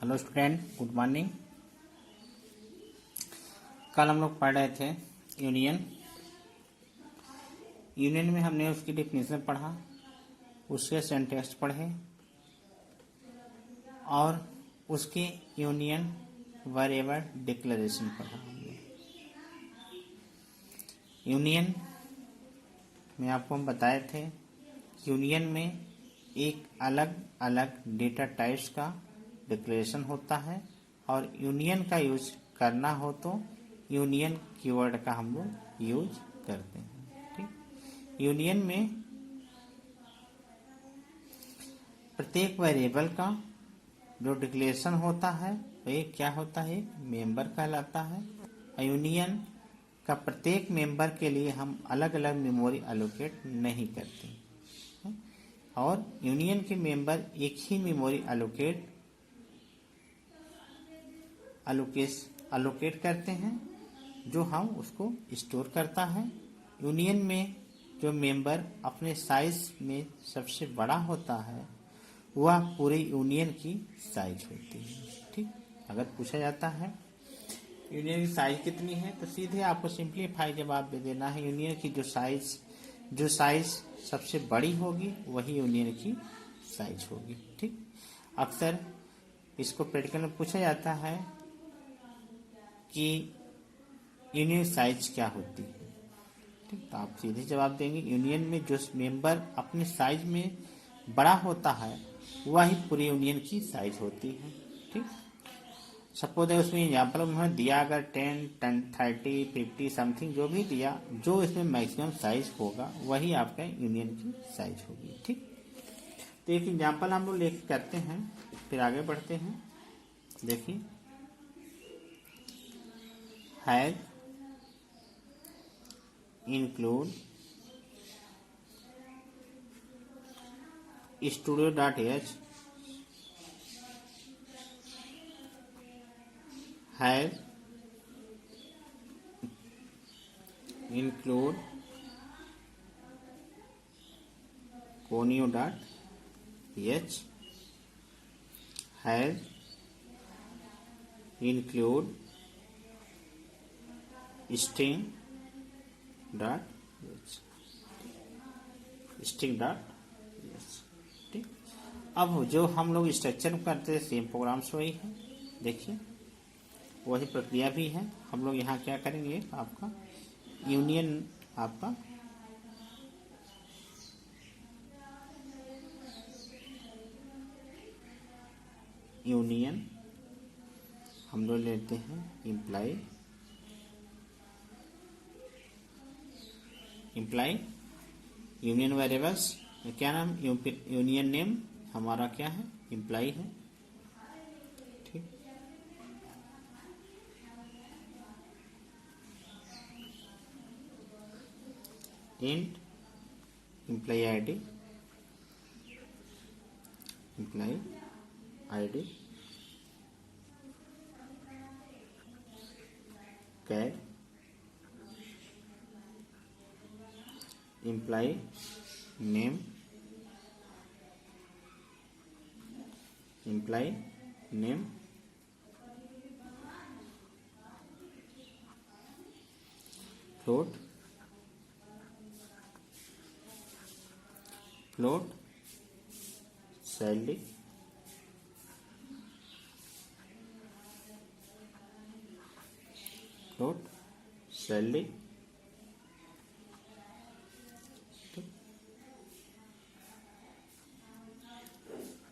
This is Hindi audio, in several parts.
Hello student, good morning. कल हम लोग पढ़ रहे थे यूनियन। यूनियन में हमने उसकी डेफिनेशन पढ़ा, उसके सिंटैक्स पढ़े और उसके यूनियन वेरिएबल डिक्लेरेशन पढ़ा हमने। यूनियन में आपको हम बताए थे यूनियन में एक अलग अलग डेटा टाइप्स का डिक्लेरेशन होता है और यूनियन का यूज करना हो तो यूनियन कीवर्ड का हम लोग यूज करते हैं। ठीक, यूनियन में प्रत्येक वेरिएबल का जो डिक्लेरेशन होता है वह क्या होता है, मेंबर कहलाता है। यूनियन का प्रत्येक मेंबर के लिए हम अलग अलग मेमोरी एलोकेट नहीं करते और यूनियन के मेंबर एक ही मेमोरी एलोकेट करते हैं जो हम उसको स्टोर करता है। यूनियन में जो मेंबर अपने साइज में सबसे बड़ा होता है वह पूरे यूनियन की साइज होती है। ठीक, अगर पूछा जाता है यूनियन की साइज कितनी है तो सीधे आपको सिंप्लीफाई जवाब दे देना है। यूनियन की जो साइज सबसे बड़ी होगी वही यूनियन की साइज होगी। ठीक, अक्सर इसको प्रैक्टिकल में पूछा जाता है कि यूनियन साइज क्या होती है। ठीक, तो आप सीधे जवाब देंगे यूनियन में जो मेंबर अपने साइज में बड़ा होता है वही पूरी यूनियन की साइज होती है। ठीक, सपोज है उसमें एग्जाम्पल उन्होंने दिया अगर 10, 30, 50 समथिंग जो भी दिया, जो इसमें मैक्सिमम साइज होगा वही आपका यूनियन की साइज होगी। ठीक, तो एक एग्जाम्पल हम लोग लेके करते हैं फिर आगे बढ़ते हैं। देखिए, has include studio.h has include conio.h has include string.h। ठीक, अब जो हम लोग स्ट्रक्चर करते हैं सेम प्रोग्राम्स वही है। देखिए, वही प्रक्रिया भी है। हम लोग यहाँ क्या करेंगे, आपका यूनियन हम लोग लेते हैं इम्प्लाई यूनियन वेरिएबल्स क्या नाम, यूनियन नेम हमारा क्या है, इम्प्लाई है। ठीक, इंट इम्प्लाई आईडी कैर इम्प्लाई नेम फ्लोट सैलरी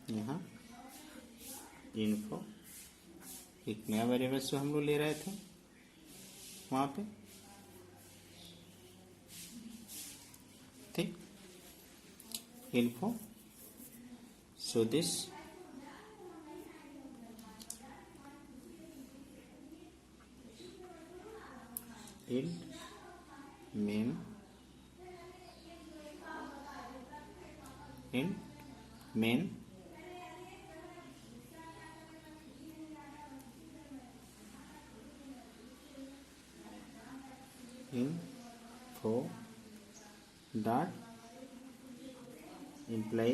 यहाँ इन्फो एक नया वेरिएबल जो हम लोग ले रहे थे वहां पे। ठीक, info so this int main info dot imply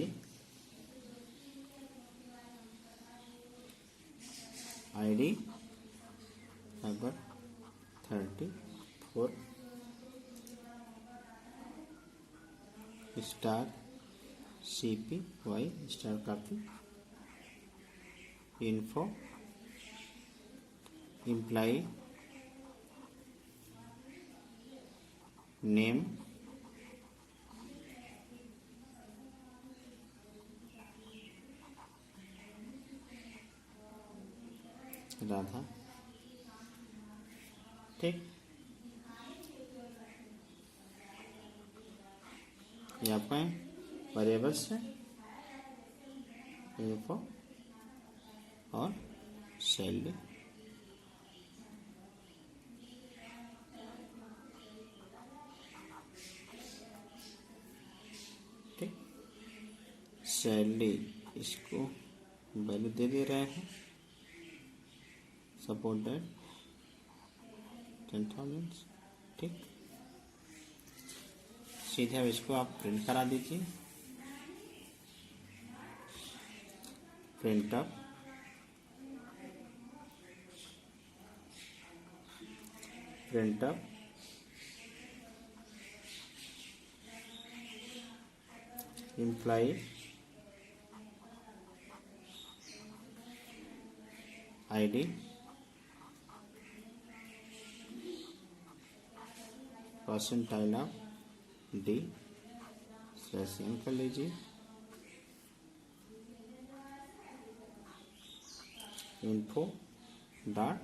ID number 34 star CPY star copy info employee name Radha. ठीक, ये आपका वेरिएबल्स है इन्फो और सैलरी। ठीक, सैलरी इसको वैल्यू दे रहे हैं, सपोज दैट 10,000। ठीक, सीधे अब इसको आप प्रिंट करा दीजिए। Print up employee ID percentile of D /n कर लीजिए। इन्फो डॉट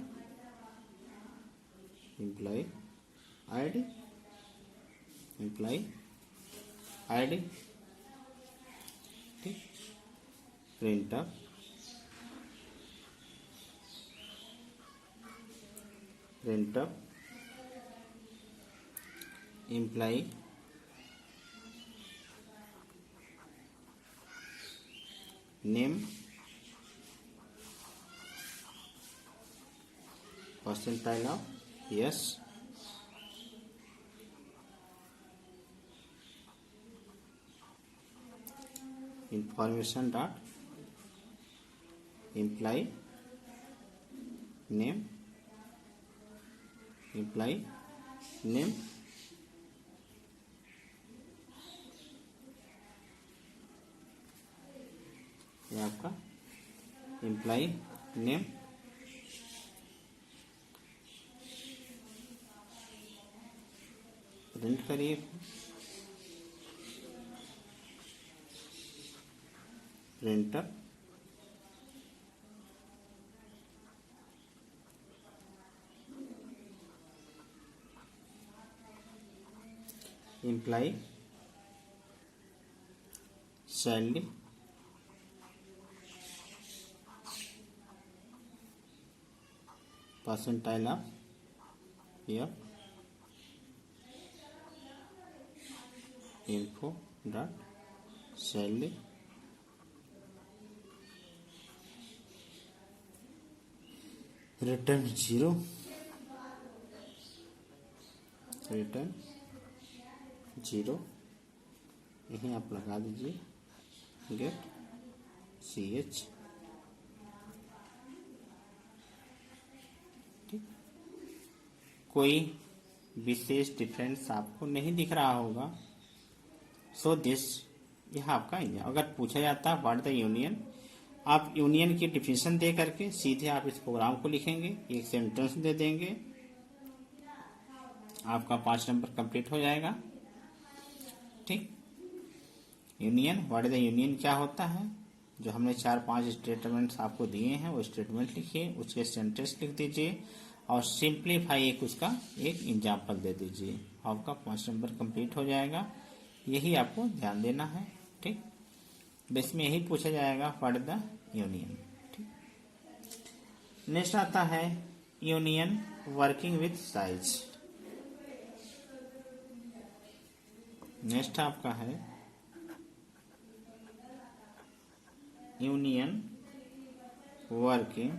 एम्प्लॉय ID ठीक, print up employee name percentile of yes information dot employee name ये आपका एम्प्लॉय नेम। प्रिंट करिए। Printer employee salary percentile of year info dot salary return zero यहीं आप लगा दीजिए गेट CH। ठीक, कोई विशेष डिफरेंस आपको नहीं दिख रहा होगा। सो दिस यह आपका इंजन। अगर पूछा जाता है व्हाट द यूनियन, आप यूनियन की डिफिनेशन दे करके सीधे आप इस प्रोग्राम को लिखेंगे, एक सेंटेंस दे देंगे, आपका 5 नंबर कंप्लीट हो जाएगा। ठीक, union what is the union क्या होता है, जो हमने 4-5 स्टेटमेंट्स आपको दिए हैं वो स्टेटमेंट लिखिए, उसके सेंटेंस लिख दीजिए और सिंप्लीफाई उसका एक एग्जाम्पल दे दीजिए। आपका 5 नंबर कंप्लीट हो जाएगा। यही आपको ध्यान देना है। ठीक, बेस में यही पूछा जाएगा व्हाट इज द यूनियन। ठीक, नेक्स्ट आता है union working with size. Next आपका है यूनियन वर्किंग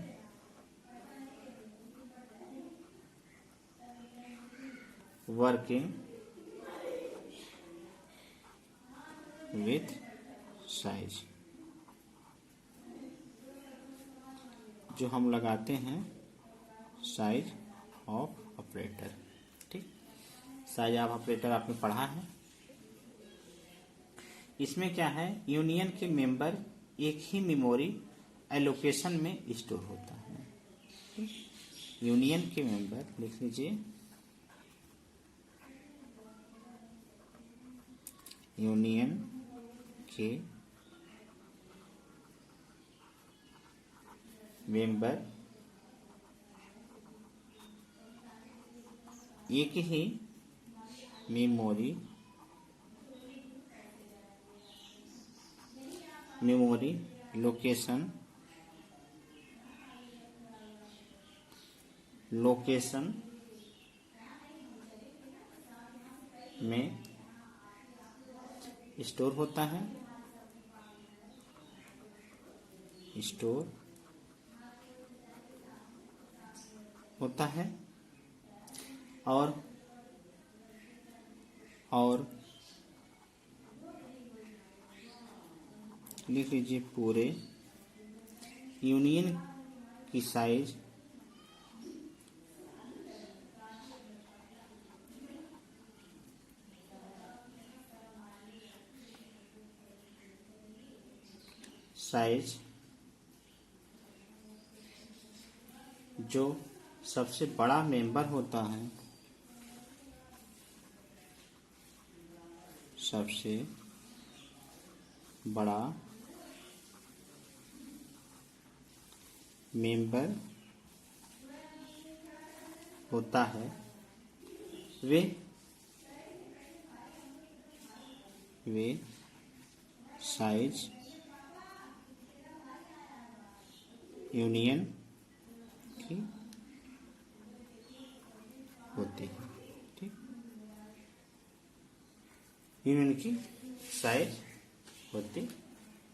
विथ साइज। जो हम लगाते हैं साइज ऑफ ऑपरेटर। ठीक, साइज ऑफ ऑपरेटर आपने पढ़ा है। इसमें क्या है, यूनियन के मेंबर एक ही मेमोरी एलोकेशन में स्टोर होता है। यूनियन के मेंबर लिख लीजिए, यूनियन के मेंबर एक ही मेमोरी लोकेशन में स्टोर होता है, और लिख लीजिए पूरे यूनियन की साइज जो सबसे बड़ा मेंबर होता है, सबसे बड़ा मेंबर होता है, वे साइज यूनियन की होती है। ठीक, यूनियन की साइज होती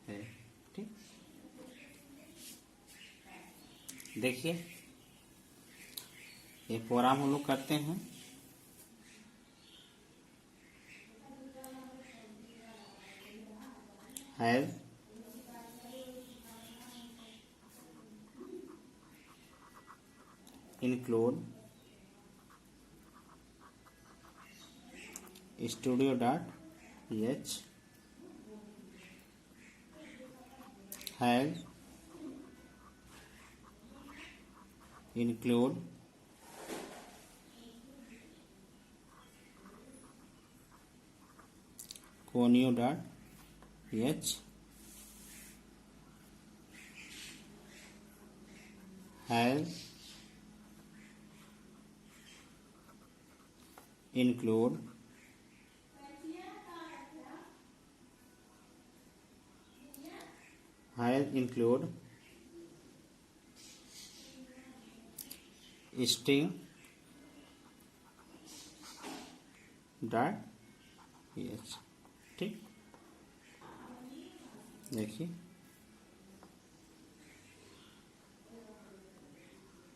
है। ठीक, देखिए ये प्रोग्राम हम लोग करते हैं। Has include studio.h has include conio.h has include string dot ph। ठीक, देखिए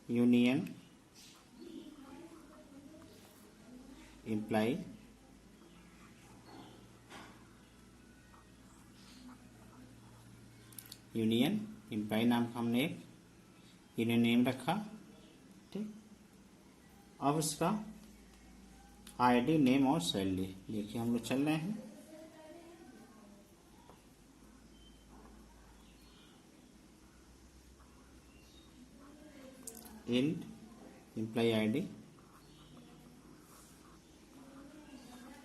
यूनियन इम्प्लाई नाम का हमने एक यूनियन नेम रखा। ठीक, अब इसका आईडी, नेम और सैलरी देखिए हम लोग चल रहे हैं। Int employee ID,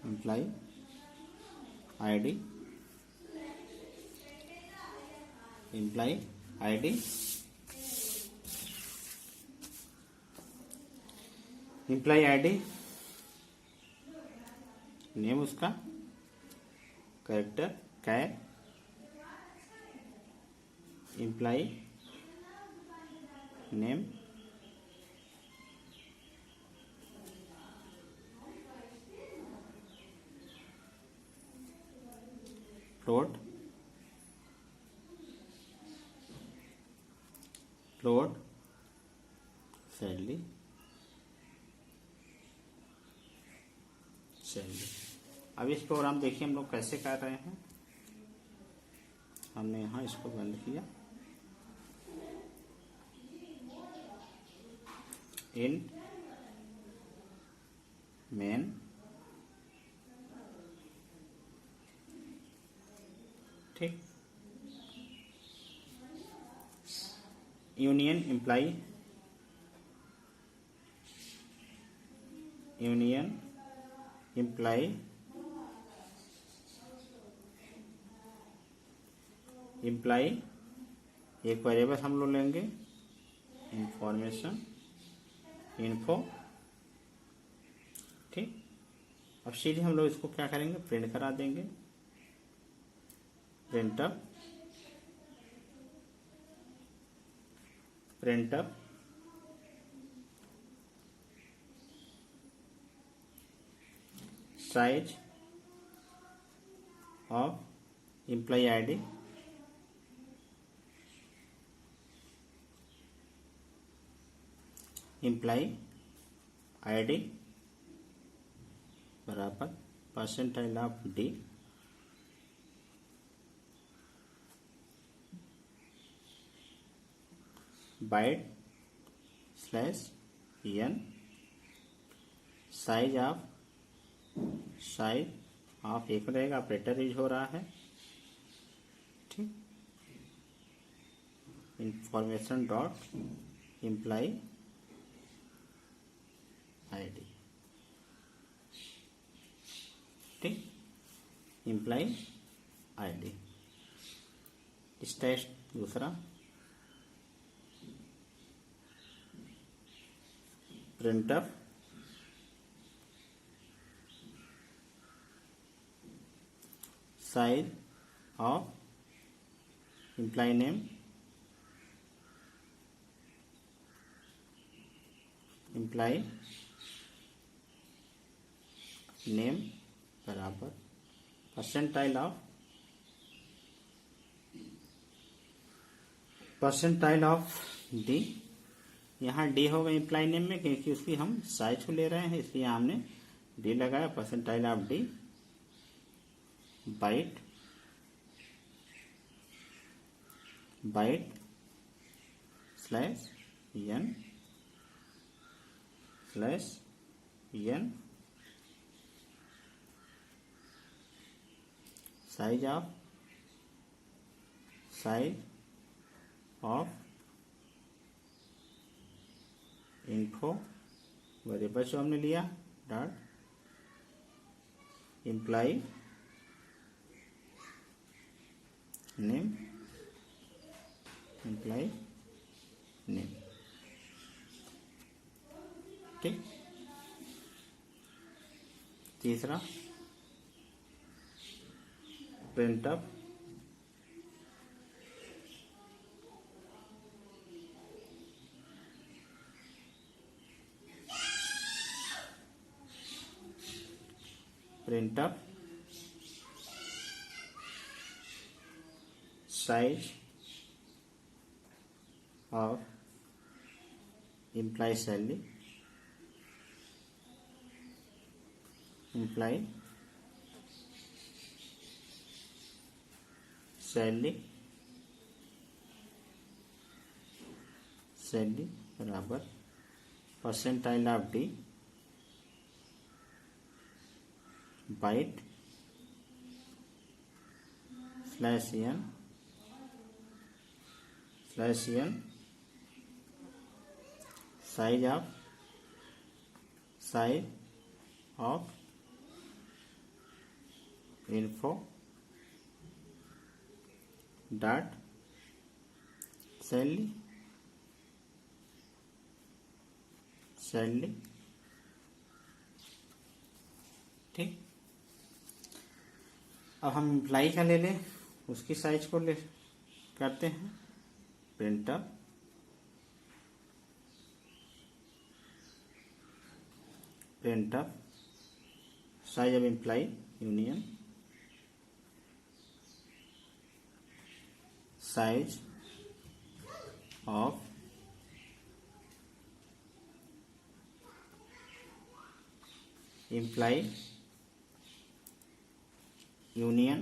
employee ID name उसका character char employee name float salary अब इस प्रोग्राम देखिए हम लोग कैसे कर रहे हैं। हमने यहाँ इसको बंद किया, इंट मेन ठीक। यूनियन इम्प्लाई इम्प्लाई एक वेरिएबल हम लोग लेंगे इंफॉर्मेशन इन्फो ठीक। अब सीधे हम लोग इसको क्या करेंगे, प्रिंट करा देंगे। Print up size of employee ID बराबर percentile of D byte slash N size of एक रहेगा, ऑपरेटर यूज हो रहा है ठीक। इंफॉर्मेशन डॉट एम्प्लॉय आईडी ठीक, एम्प्लॉय आईडी। इस टेस्ट दूसरा print up size of employee name बराबर परसेंटाइल ऑफ डी। यहाँ डी होगा एम्प्लॉय नेम में क्योंकि उसकी हम साइज को ले रहे हैं, इसलिए हमने डी लगाया। Percentile of D byte slash N size of info variable जो हमने लिया डॉट एम्प्लॉय नेम ठीक। तीसरा print up size of employee salary बराबर percentile of D byte slash N size of info dot salary ठीक। अब हम एम्प्लाई का ले लें, उसकी साइज को ले करते हैं printf size of employ union size of employ union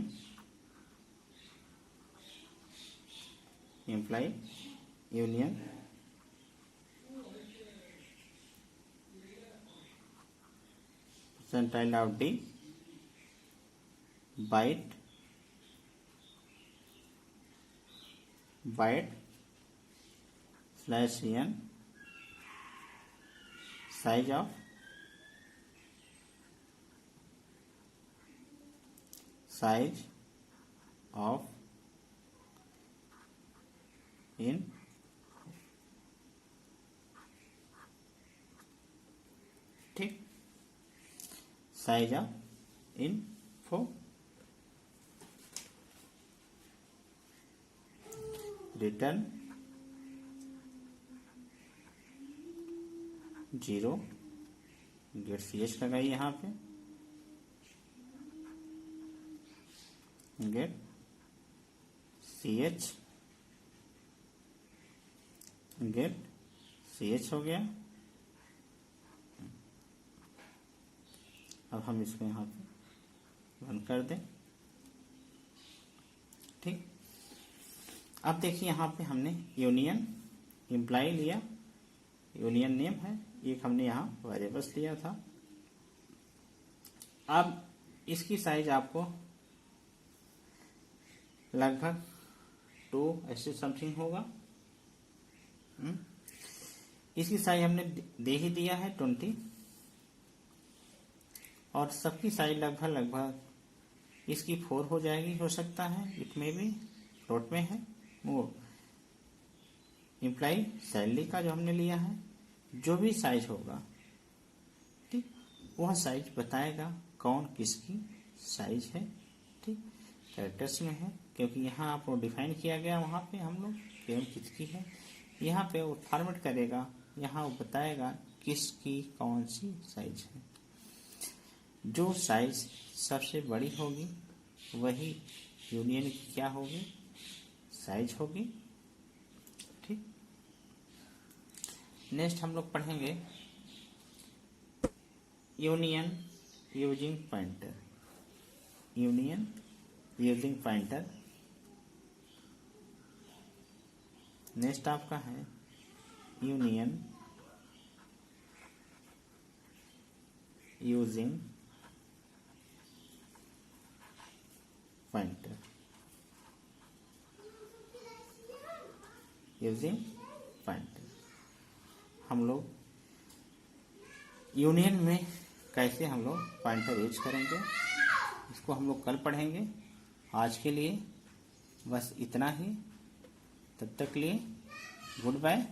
centile of D, byte /n, size of in ठीक, size of info, return 0, get ch लगाई यहाँ पे, गेट ch, गेट ch हो गया। अब हम इसको यहाँ पे रन कर दें, ठीक। अब देखिए यहाँ पे हमने यूनियन इम्प्लाई लिया, यूनियन नेम है, एक हमने यहाँ वेरिएबल्स लिया था। अब इसकी साइज आपको लगभग 2 ऐसे समथिंग होगा। इसकी साइज हमने दे ही दिया है 20, और सबकी साइज लगभग इसकी 4 हो जाएगी, हो सकता है इट में भी फ्लोट में है। वो इम्प्लाई सैलरी का जो हमने लिया है, जो भी साइज होगा, ठीक, वह साइज बताएगा कौन किसकी साइज है, ठीक। कैरेक्टर्स में है, क्योंकि यहाँ आपको डिफाइन किया गया, वहाँ पे हम लोग केवल किसकी है, यहाँ पे वो फॉर्मेट करेगा, यहाँ वो बताएगा किसकी कौन सी साइज है। जो साइज सबसे बड़ी होगी वही यूनियन की क्या होगी, साइज होगी, ठीक। नेक्स्ट हम लोग पढ़ेंगे union using pointer, union using pointer. Next आपका है union using pointer, using pointer. हम लोग यूनियन में कैसे हम लोग पॉइंटर यूज करेंगे, इसको हम लोग कल पढ़ेंगे। आज के लिए बस इतना ही, तब तक के लिए गुड बाय।